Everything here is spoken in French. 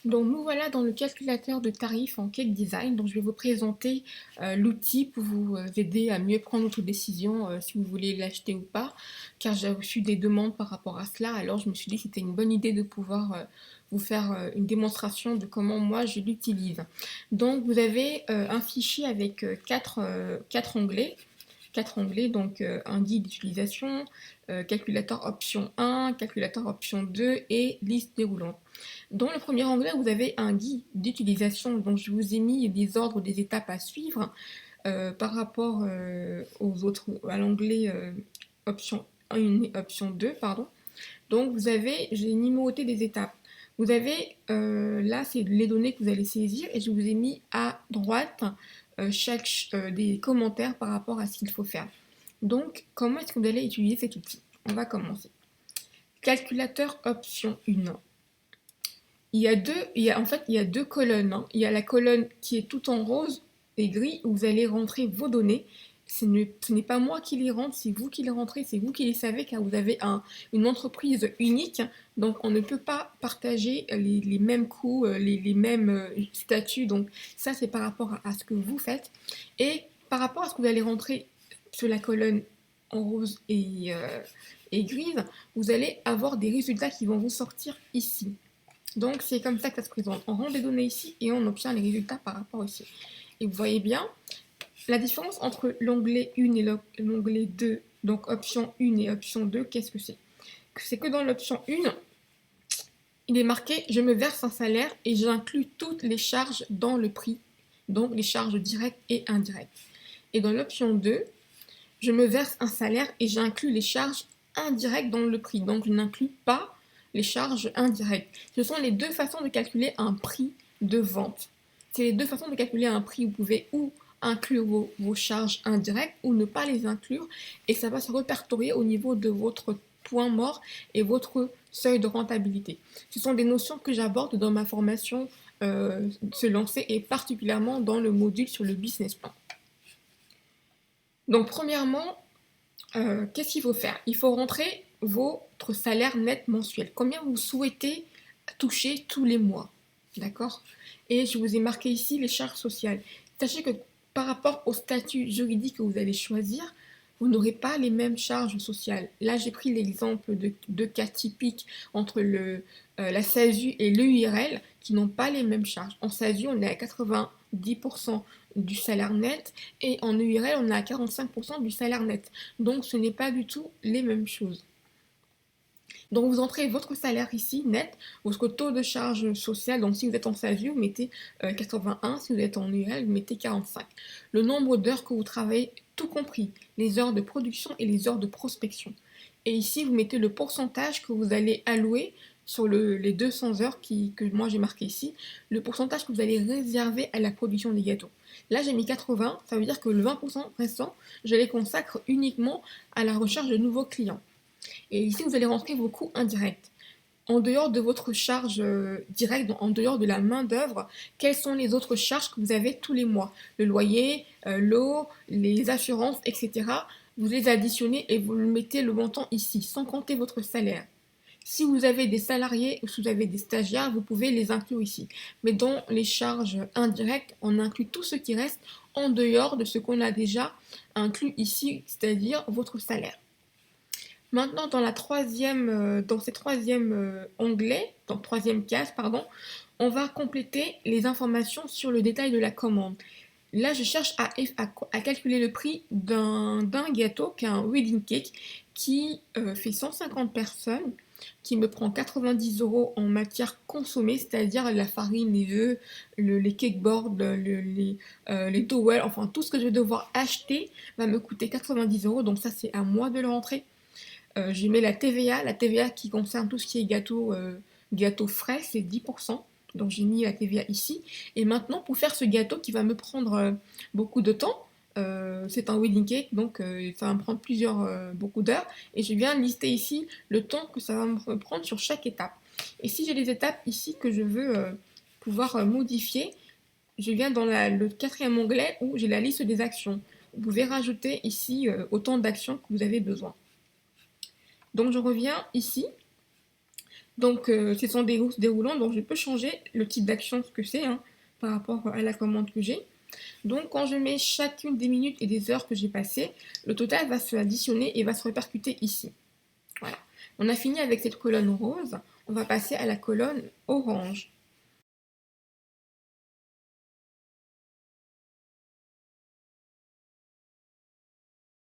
Donc nous voilà dans le calculateur de tarifs en Cake Design. Donc je vais vous présenter l'outil pour vous aider à mieux prendre votre décision si vous voulez l'acheter ou pas, car j'ai reçu des demandes par rapport à cela. Alors je me suis dit que c'était une bonne idée de pouvoir vous faire une démonstration de comment moi je l'utilise. Donc vous avez un fichier avec quatre onglets, donc un guide d'utilisation, calculateur option 1, calculateur option 2 et liste déroulante. Dans le premier onglet, vous avez un guide d'utilisation, donc je vous ai mis des ordres des étapes à suivre par rapport aux autres, à l'onglet option 1 et option 2, pardon. Donc vous avez, j'ai numéroté des étapes. Vous avez, là, c'est les données que vous allez saisir et je vous ai mis à droite des commentaires par rapport à ce qu'il faut faire. Donc, comment est-ce que vous allez utiliser cet outil? On va commencer. Calculateur option 1. Il y a deux colonnes, hein. Il y a la colonne qui est tout en rose et gris où vous allez rentrer vos données. Ce n'est pas moi qui les rentre, c'est vous qui les rentrez, c'est vous qui les savez car vous avez une entreprise unique. Donc on ne peut pas partager les mêmes coûts, les mêmes statuts. Donc ça c'est par rapport à ce que vous faites. Et par rapport à ce que vous allez rentrer sur la colonne en rose et grise, vous allez avoir des résultats qui vont vous sortir ici. Donc c'est comme ça que ça se présente. On rentre des données ici et on obtient les résultats par rapport ici. Et vous voyez bien la différence entre l'onglet 1 et l'onglet 2, donc option 1 et option 2, qu'est-ce que c'est? C'est que dans l'option 1, il est marqué je me verse un salaire et j'inclus toutes les charges dans le prix, donc les charges directes et indirectes. Et dans l'option 2, je me verse un salaire et j'inclus les charges indirectes dans le prix, donc je n'inclus pas les charges indirectes. Ce sont les deux façons de calculer un prix de vente. C'est les deux façons de calculer un prix. Vous pouvez ou inclure vos charges indirectes ou ne pas les inclure et ça va se répertorier au niveau de votre point mort et votre seuil de rentabilité. Ce sont des notions que j'aborde dans ma formation se lancer et particulièrement dans le module sur le business plan. Donc premièrement, qu'est-ce qu'il faut faire? Il faut rentrer votre salaire net mensuel. Combien vous souhaitez toucher tous les mois. D'accord? Et je vous ai marqué ici les charges sociales. Sachez que par rapport au statut juridique que vous allez choisir, vous n'aurez pas les mêmes charges sociales. Là, j'ai pris l'exemple de deux cas typiques entre la SASU et l'EURL qui n'ont pas les mêmes charges. En SASU, on est à 90% du salaire net et en EURL, on est à 45% du salaire net. Donc, ce n'est pas du tout les mêmes choses. Donc vous entrez votre salaire ici, net, votre taux de charge sociale, donc si vous êtes en SASU, vous mettez 81, si vous êtes en URL, vous mettez 45. Le nombre d'heures que vous travaillez, tout compris, les heures de production et les heures de prospection. Et ici, vous mettez le pourcentage que vous allez allouer sur les 200 heures que moi j'ai marqué ici, le pourcentage que vous allez réserver à la production des gâteaux. Là, j'ai mis 80, ça veut dire que le 20% restant, je les consacre uniquement à la recherche de nouveaux clients. Et ici, vous allez rentrer vos coûts indirects. En dehors de votre charge directe, en dehors de la main-d'œuvre, quelles sont les autres charges que vous avez tous les mois? Le loyer, l'eau, les assurances, etc. Vous les additionnez et vous mettez le montant ici, sans compter votre salaire. Si vous avez des salariés ou si vous avez des stagiaires, vous pouvez les inclure ici. Mais dans les charges indirectes, on inclut tout ce qui reste en dehors de ce qu'on a déjà inclus ici, c'est-à-dire votre salaire. Maintenant, dans ces troisième onglet, dans troisième case, pardon, on va compléter les informations sur le détail de la commande. Là, je cherche à calculer le prix d'un gâteau, qui est un wedding cake, qui fait 150 personnes, qui me prend 90 € en matière consommée, c'est-à-dire la farine, les œufs, les cakeboards, les towels, enfin tout ce que je vais devoir acheter va me coûter 90 €, donc ça c'est à moi de le rentrer. J'y mets la TVA qui concerne tout ce qui est gâteau frais, c'est 10%. Donc j'ai mis la TVA ici. Et maintenant, pour faire ce gâteau qui va me prendre beaucoup de temps, c'est un wedding cake, donc ça va me prendre beaucoup d'heures. Et je viens lister ici le temps que ça va me prendre sur chaque étape. Et si j'ai les étapes ici que je veux pouvoir modifier, je viens dans le quatrième onglet où j'ai la liste des actions. Vous pouvez rajouter ici autant d'actions que vous avez besoin. Donc je reviens ici Donc, ce sont des routes déroulantes, donc je peux changer le type d'action, ce que c'est, hein, par rapport à la commande que j'ai. Donc, quand je mets chacune des minutes et des heures que j'ai passées, le total va se additionner et va se répercuter ici. Voilà. On a fini avec cette colonne rose. On va passer à la colonne orange.